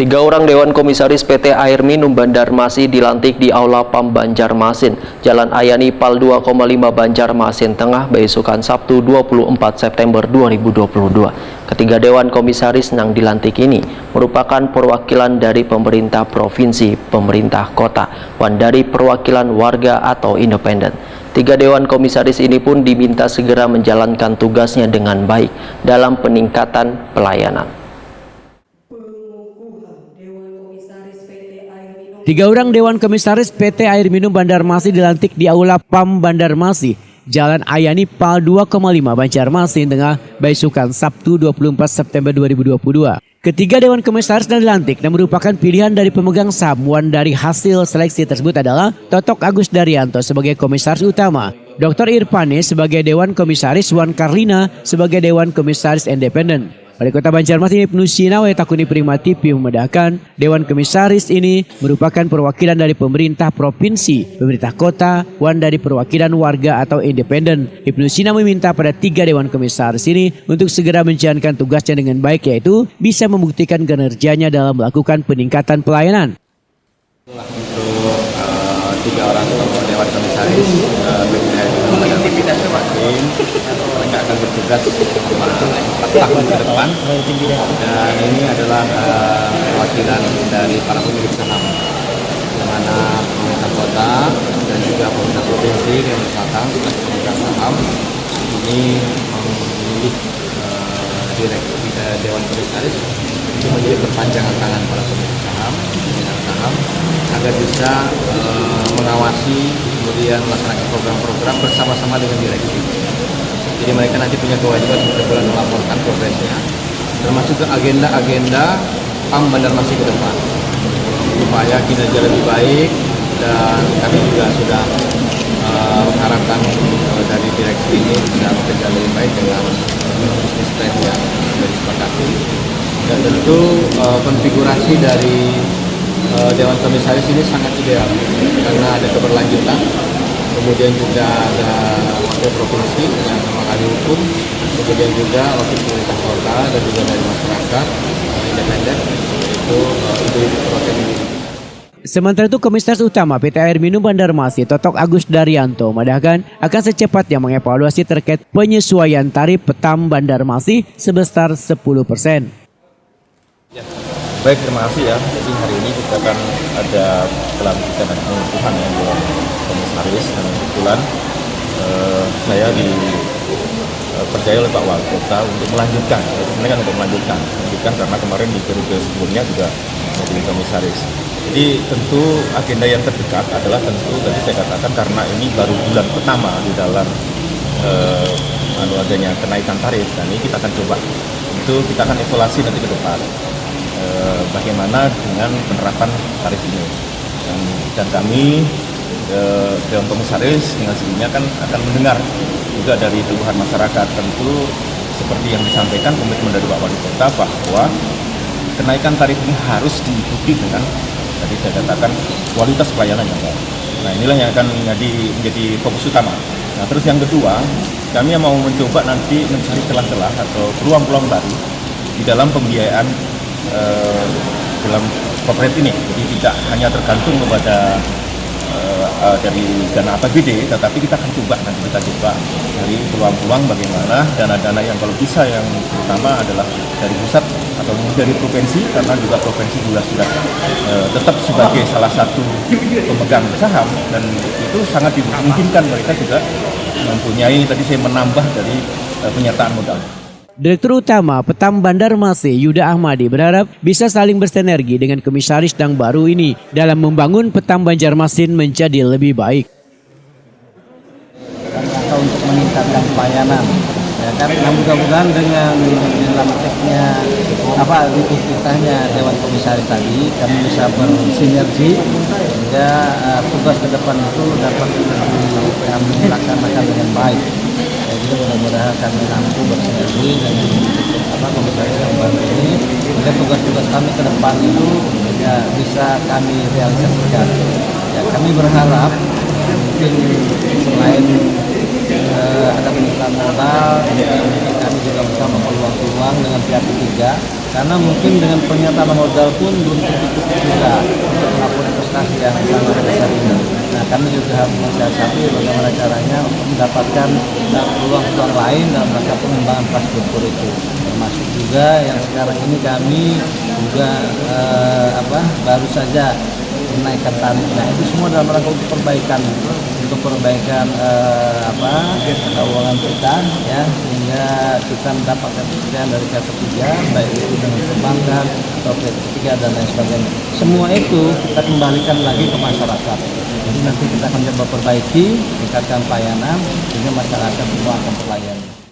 Tiga orang Dewan Komisaris PT Air Minum Banjarmasin dilantik di Aula PAM Banjarmasin, Jalan Ayani Pal 2,5 Banjarmasin Tengah, besokan Sabtu 24 September 2022. Ketiga Dewan Komisaris yang dilantik ini merupakan perwakilan dari pemerintah provinsi, pemerintah kota, dan dari perwakilan warga atau independen. Tiga Dewan Komisaris ini pun diminta segera menjalankan tugasnya dengan baik dalam peningkatan pelayanan. Tiga orang Dewan Komisaris PT Air Minum Banjarmasin dilantik di Aula PAM Banjarmasin, Jalan Ayani Pal 2,5 Banjarmasin Tengah, besokan Sabtu 24 September 2022. Ketiga Dewan Komisaris yang dilantik dan merupakan pilihan dari pemegang saham dari hasil seleksi tersebut adalah Totok Agus Daryanto sebagai Komisaris Utama, Dr. Irfani sebagai Dewan Komisaris, Wan Karlina sebagai Dewan Komisaris Independen. Wali Kota Banjarmasin Ibnu Sina Takuni Primati memedahkan Dewan Komisaris ini merupakan perwakilan dari pemerintah provinsi, pemerintah kota, dan dari perwakilan warga atau independen. Ibnu Sina meminta pada tiga Dewan Komisaris ini untuk segera menjalankan tugasnya dengan baik, yaitu bisa membuktikan kinerjanya dalam melakukan peningkatan pelayanan. Untuk tiga orang Dewan Komisaris mereka akan bertugas selama 4 tahun ke depan, dan ini adalah perwakilan dari para pemilik saham, di mana pemerintah kota dan juga pemerintah provinsi yang bersangkutan pemegang saham ini memilih direksi Dewan Komisaris itu menjadi perpanjangan tangan para pemilik saham, agar bisa mengawasi kemudian melaksanakan program-program bersama-sama dengan direksi. Jadi mereka nanti punya kewajiban untuk melaporkan progresnya, termasuk ke agenda-agenda PAM Banjarmasin ke depan, supaya kinerja lebih baik, dan kami juga sudah mengharapkan dari direksi ini bisa bekerja lebih baik dengan bisnis plan yang sudah disepakati. Dan tentu konfigurasi dari Dewan Komisaris ini sangat ideal karena ada keberlanjutan, kemudian juga ada wakil provinsi yang memang ahli hukum, kemudian juga wakil pemerintah kota dan juga dari masyarakat independen, itu perwakilan. Sementara itu, Komisaris Utama PT Air Minum Banjarmasin Totok Agus Daryanto mengatakan akan secepatnya mengevaluasi terkait penyesuaian tarif PAM Banjarmasin sebesar 10%. Ya. Baik, terima kasih ya. Jadi hari ini kita akan ada pelantikan dan pengukuhan yang Dewan Komisaris, dan kebetulan saya dipercaya oleh Pak Wali Kota untuk melanjutkan, sebenarnya untuk melanjutkan karena kemarin di periode sebelumnya juga menjadi komisaris. Jadi tentu agenda yang terdekat adalah tentu tadi saya katakan karena ini baru bulan pertama di dalam adanya kenaikan tarif, dan ini kita akan coba, itu kita akan evaluasi nanti ke depan. Bagaimana dengan penerapan tarif ini, dan kami Dewan Komisaris dengan sendirinya kan akan mendengar juga dari keluhan masyarakat. Tentu seperti yang disampaikan komitmen dari Pak Wali Kota bahwa kenaikan tarif ini harus diikuti dengan tadi saya katakan kualitas pelayanan yang baik. Nah, inilah yang akan menjadi fokus utama. Nah, terus yang kedua, kami mau mencoba nanti mencari celah-celah atau peluang-peluang baru di dalam pembiayaan dalam corporate ini. Jadi tidak hanya tergantung kepada dari dana APBD, tetapi kita akan coba dari peluang-peluang bagaimana dana-dana yang kalau bisa yang terutama adalah dari pusat atau dari provinsi, karena juga provinsi juga sudah tetap sebagai salah satu pemegang saham, dan itu sangat dimungkinkan mereka juga mempunyai, tadi saya menambah dari penyertaan modal. Direktur Utama PAM Banjarmasin Yuda Ahmadi berharap bisa saling bersinergi dengan komisaris yang baru ini dalam membangun PAM Banjarmasin menjadi lebih baik. Atau untuk meningkatkan pelayanan, ya kan? Nah, mudah-mudahan dengan dilantiknya dipisahnya Dewan Komisaris tadi, kami bisa bersinergi sehingga tugas ke depan itu dapat kami laksanakan dengan baik. Jadi mudah-mudahan kami mampu bersinergi dengan komisaris yang baru ini, sehingga tugas-tugas kami ke depan itu ya bisa kami realisasikan. Ya, kami berharap mungkin selain ada peningkatan modal, kami juga bersama peluang-peluang dengan pihak ketiga, karena mungkin dengan pernyataan modal pun belum tentu cukup juga untuk melakukan investasi yang sangat besar ini. Nah, kami juga harus mensiasati bagaimana caranya untuk mendapatkan peluang-peluang lain dalam rangka pengembangan infrastruktur itu, termasuk juga yang sekarang ini kami juga baru saja menaikkan tarif. Nah, itu semua dalam rangka untuk perbaikan keuangan kita, ya, sehingga kita mendapatkan kepercayaan dari pihak ketiga, baik itu dengan perbankan atau pihak ketiga dan lain sebagainya. Semua itu kita kembalikan lagi ke masyarakat. Jadi nanti kita akan coba perbaiki, tingkatkan pelayanan sehingga masyarakat semua akan terlayani.